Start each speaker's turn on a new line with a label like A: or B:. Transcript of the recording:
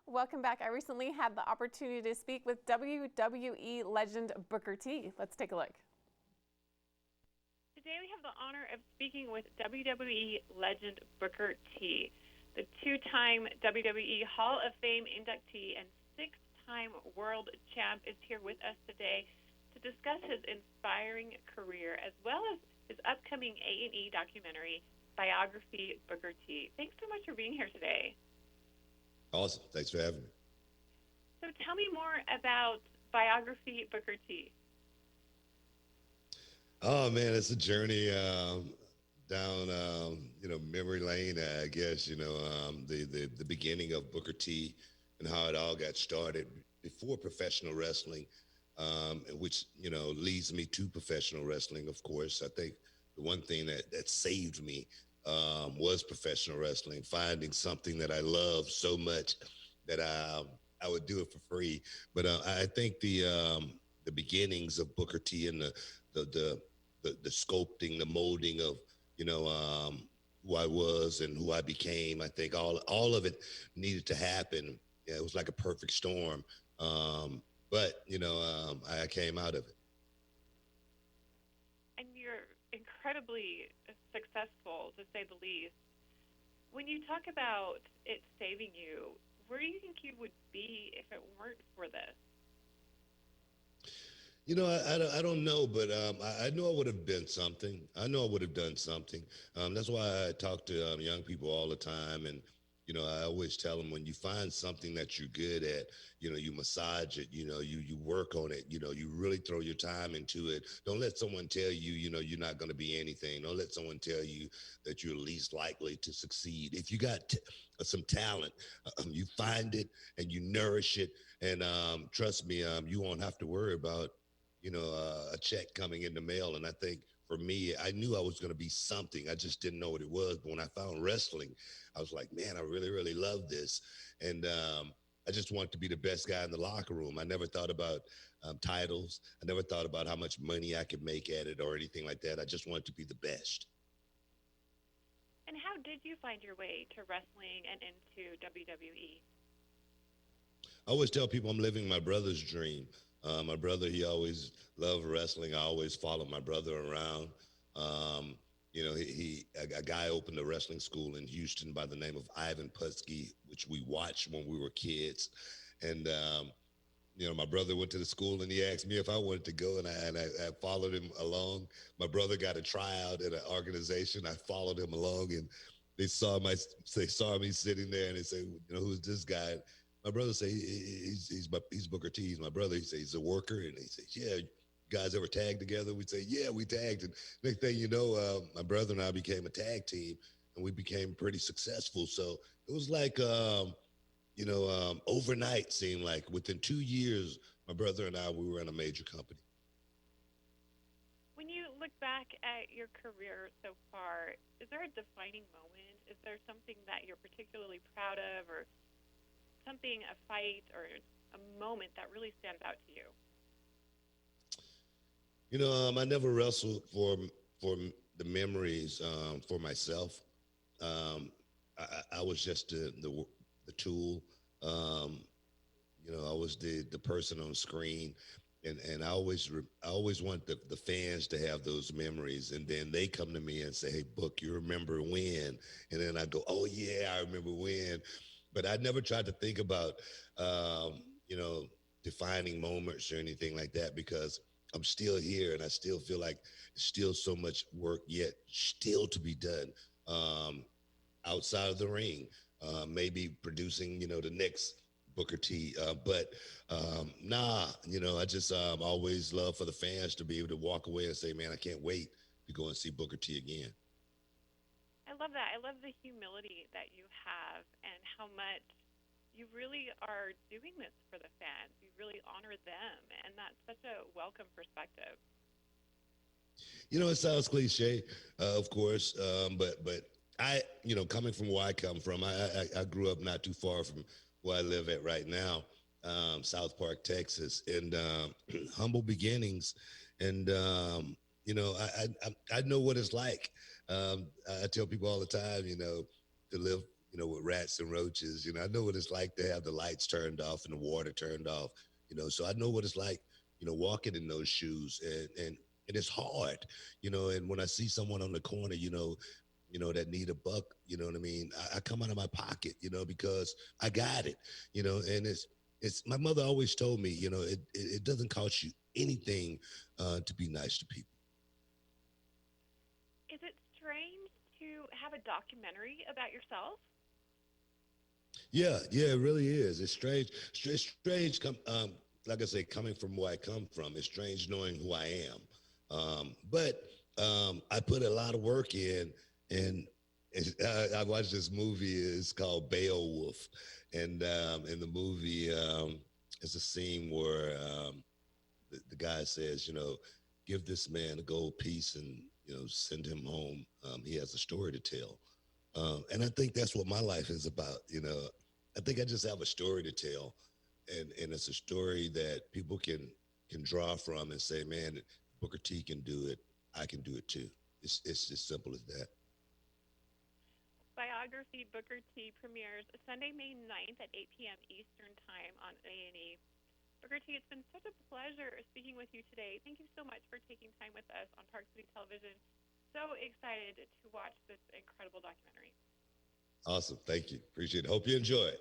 A: Welcome back. I recently had the opportunity to speak with WWE Legend Booker T. Let's take a look.
B: Today we have the honor of speaking with WWE Legend Booker T. The two-time WWE Hall of Fame inductee and six-time world champ is here with us today to discuss his inspiring career as well as his upcoming A&E documentary, Biography, Booker T. Thanks so much for being here today.
C: Awesome. Thanks for having me.
B: So tell me more about Biography, Booker T.
C: Oh man, it's a journey down memory lane. I guess the beginning of Booker T and how it all got started before professional wrestling, which leads me to professional wrestling. Of course, I think the one thing that saved me was professional wrestling. Finding something that I love so much that I would do it for free. But I think the beginnings of Booker T and the sculpting, the molding of, who I was and who I became. I think all of it needed to happen. Yeah, it was like a perfect storm. But I came out of it.
B: And you're incredibly successful, to say the least. When you talk about it saving you, where do you think you would be if it weren't for this?
C: I don't know, but I know I would have been something. I know I would have done something. That's why I talk to young people all the time. And, I always tell them when you find something that you're good at, you massage it, you work on it, you really throw your time into it. Don't let someone tell you, you're not going to be anything. Don't let someone tell you that you're least likely to succeed. If you got some talent, you find it and you nourish it. And trust me, you won't have to worry about a check coming in the mail. And I think for me, I knew I was going to be something. I just didn't know what it was. But when I found wrestling, I was like, man, I really, really love this. And I just wanted to be the best guy in the locker room. I never thought about titles. I never thought about how much money I could make at it or anything like that. I just wanted to be the best.
B: And how did you find your way to wrestling and into WWE?
C: I always tell people I'm living my brother's dream. My brother, he always loved wrestling. I always followed my brother around. A guy opened a wrestling school in Houston by the name of Ivan Putski, which we watched when we were kids. And, my brother went to the school and he asked me if I wanted to go, and I followed him along. My brother got a tryout at an organization. I followed him along, and they saw me sitting there, and they said, who's this guy? My brother say he's Booker T. He's my brother. He says he's a worker, and he says, yeah, you guys ever tag together? We say, yeah, we tagged. And next thing you know, my brother and I became a tag team, and we became pretty successful. So it was like, overnight. Seemed like within 2 years, my brother and I, we were in a major company.
B: When you look back at your career so far, is there a defining moment? Is there something that you're particularly proud of, or something, a fight or a moment that really stands out to you?
C: I never wrestled for the memories for myself. I was just the tool. I was the person on screen, and I always want the fans to have those memories, and then they come to me and say, "Hey, Book, you remember when?" And then I go, "Oh yeah, I remember when." But I never tried to think about, defining moments or anything like that, because I'm still here and I still feel like there's still so much work yet still to be done outside of the ring. Maybe producing, the next Booker T. I just always love for the fans to be able to walk away and say, man, I can't wait to go and see Booker T again.
B: I love that. I love the humility that you have and how much you really are doing this for the fans. You really honor them, and that's such a welcome perspective.
C: It sounds cliche, of course, but I, coming from where I come from, I grew up not too far from where I live at right now, South Park, Texas, and humble beginnings, and I know what it's like. I tell people all the time, to live with rats and roaches. I know what it's like to have the lights turned off and the water turned off. So I know what it's like, walking in those shoes, and it's hard. And when I see someone on the corner, that need a buck, you know what I mean? I come out of my pocket, because I got it, and it's my mother always told me, it doesn't cost you anything to be nice to people.
B: Is it strange to have a documentary about yourself?
C: Yeah, it really is. It's strange. It's strange. Like I say, coming from where I come from, it's strange knowing who I am. But I put a lot of work in, and I watched this movie. It's called Beowulf, and in the movie, it's a scene where the guy says, give this man a gold piece and send him home. He has a story to tell. And I think that's what my life is about. I think I just have a story to tell, and it's a story that people can draw from and say, man, Booker T can do it. I can do it too. It's as simple as that.
B: Biography Booker T premieres Sunday, May 9th at 8 p.m. Eastern Time on A&E. Booker T, it's been such a pleasure speaking with you today. Thank you so much for taking time with us on Park City Television. So excited to watch this incredible documentary.
C: Awesome. Thank you. Appreciate it. Hope you enjoy it.